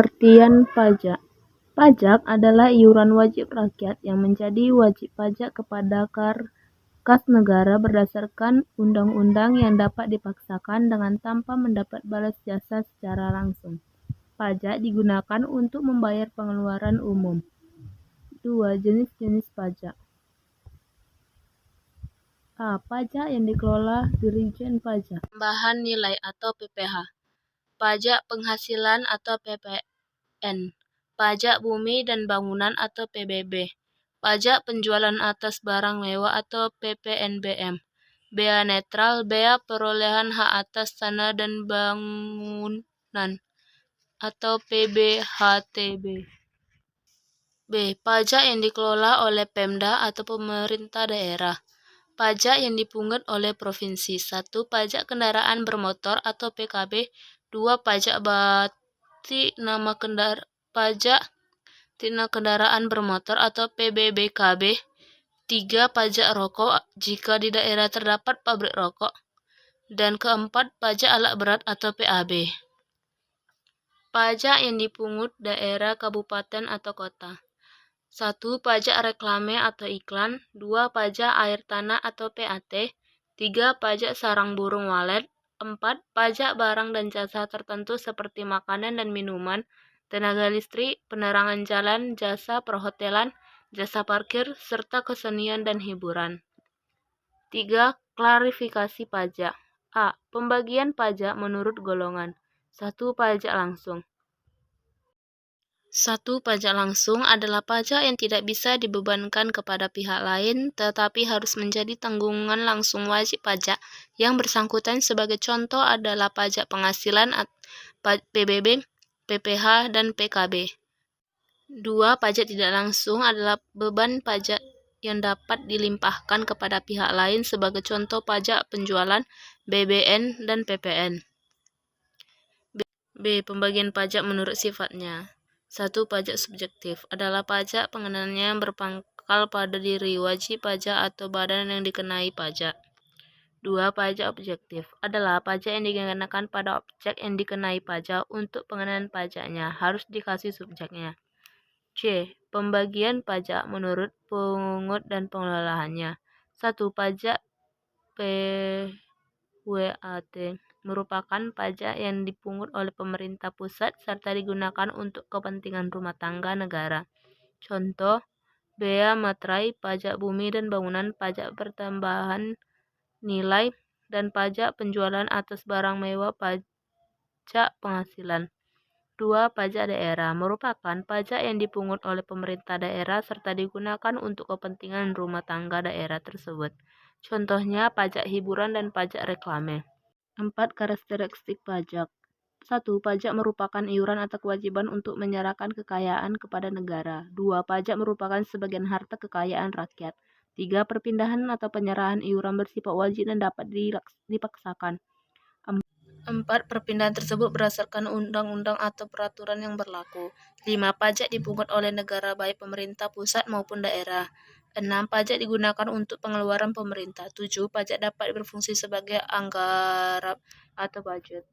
Pengertian pajak. Pajak adalah iuran wajib rakyat yang menjadi wajib pajak kepada kas negara berdasarkan undang-undang yang dapat dipaksakan dengan tanpa mendapat balas jasa secara langsung. Pajak digunakan untuk membayar pengeluaran umum. 2. Jenis-jenis pajak. A. Pajak yang dikelola Dirjen Pajak. Tambahan nilai atau PPh. Pajak penghasilan atau PPN. Pajak bumi dan bangunan atau PBB. Pajak penjualan atas barang mewah atau PPNBM. Bea netral, bea perolehan hak atas tanah dan bangunan atau PBHTB. B. Pajak yang dikelola oleh Pemda atau pemerintah daerah. Pajak yang dipungut oleh provinsi. 1. Pajak kendaraan bermotor atau PKB. 2. Pajak pajak tina kendaraan bermotor atau PBBKB. 3. Pajak rokok jika di daerah terdapat pabrik rokok. Dan keempat, pajak alat berat atau PAB. Pajak yang dipungut daerah, kabupaten atau kota. 1. Pajak reklame atau iklan. 2. Pajak air tanah atau PAT. 3. Pajak sarang burung walet. 4. Pajak barang dan jasa tertentu seperti makanan dan minuman, tenaga listrik, penerangan jalan, jasa perhotelan, jasa parkir, serta kesenian dan hiburan. 3. Klarifikasi pajak. A. Pembagian pajak menurut golongan. 1. Pajak langsung. 1. Pajak langsung adalah pajak yang tidak bisa dibebankan kepada pihak lain, tetapi harus menjadi tanggungan langsung wajib pajak yang bersangkutan. Sebagai contoh adalah pajak penghasilan, PBB, PPh, dan PKB. 2. Pajak tidak langsung adalah beban pajak yang dapat dilimpahkan kepada pihak lain, sebagai contoh pajak penjualan, BBN, dan PPN. B. Pembagian pajak menurut sifatnya. 1. Pajak subjektif adalah pajak pengenanya yang berpangkal pada diri wajib pajak atau badan yang dikenai pajak. 2. Pajak objektif adalah pajak yang dikenakan pada objek yang dikenai pajak. Untuk pengenaan pajaknya harus dikasih subjeknya. C. Pembagian pajak menurut pungut dan pengelolaannya. 1. Pajak PWAT merupakan pajak yang dipungut oleh pemerintah pusat serta digunakan untuk kepentingan rumah tangga negara. Contoh, bea materai, pajak bumi dan bangunan, pajak pertambahan nilai, dan pajak penjualan atas barang mewah, pajak penghasilan. 2. Pajak daerah merupakan pajak yang dipungut oleh pemerintah daerah serta digunakan untuk kepentingan rumah tangga daerah tersebut. Contohnya pajak hiburan dan pajak reklame. 4. Karakteristik pajak. 1. Pajak merupakan iuran atau kewajiban untuk menyerahkan kekayaan kepada negara. 2. Pajak merupakan sebagian harta kekayaan rakyat. 3. Perpindahan atau penyerahan iuran bersifat wajib dan dapat dipaksakan. 4. Perpindahan tersebut berdasarkan undang-undang atau peraturan yang berlaku. 5. Pajak dipungut oleh negara baik pemerintah pusat maupun daerah. 6. Pajak digunakan untuk pengeluaran pemerintah. 7. Pajak dapat berfungsi sebagai anggaran atau budget.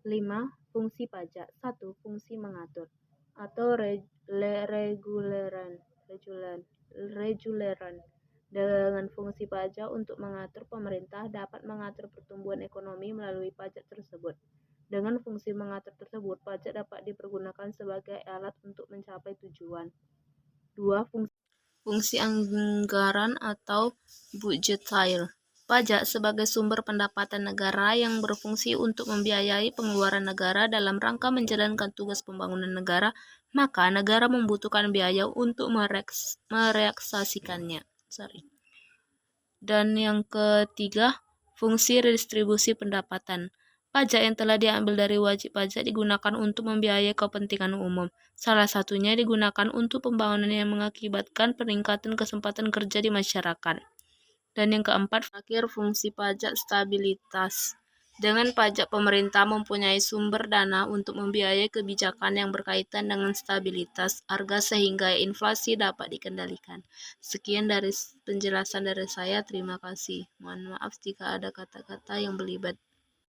5. Fungsi pajak. 1. Fungsi mengatur atau reguleran. Dengan fungsi pajak untuk mengatur, pemerintah dapat mengatur pertumbuhan ekonomi melalui pajak tersebut. Dengan fungsi mengatur tersebut, pajak dapat dipergunakan sebagai alat untuk mencapai tujuan. 2. Fungsi anggaran atau budgetail. Pajak sebagai sumber pendapatan negara yang berfungsi untuk membiayai pengeluaran negara dalam rangka menjalankan tugas pembangunan negara, maka negara membutuhkan biaya untuk merealisasikannya. Dan yang ketiga, fungsi redistribusi pendapatan. Pajak yang telah diambil dari wajib pajak digunakan untuk membiayai kepentingan umum. Salah satunya digunakan untuk pembangunan yang mengakibatkan peningkatan kesempatan kerja di masyarakat. Dan yang keempat, terakhir, fungsi pajak stabilitas. Dengan pajak, pemerintah mempunyai sumber dana untuk membiayai kebijakan yang berkaitan dengan stabilitas harga sehingga inflasi dapat dikendalikan. Sekian dari penjelasan dari saya. Terima kasih. Mohon maaf jika ada kata-kata yang belibet.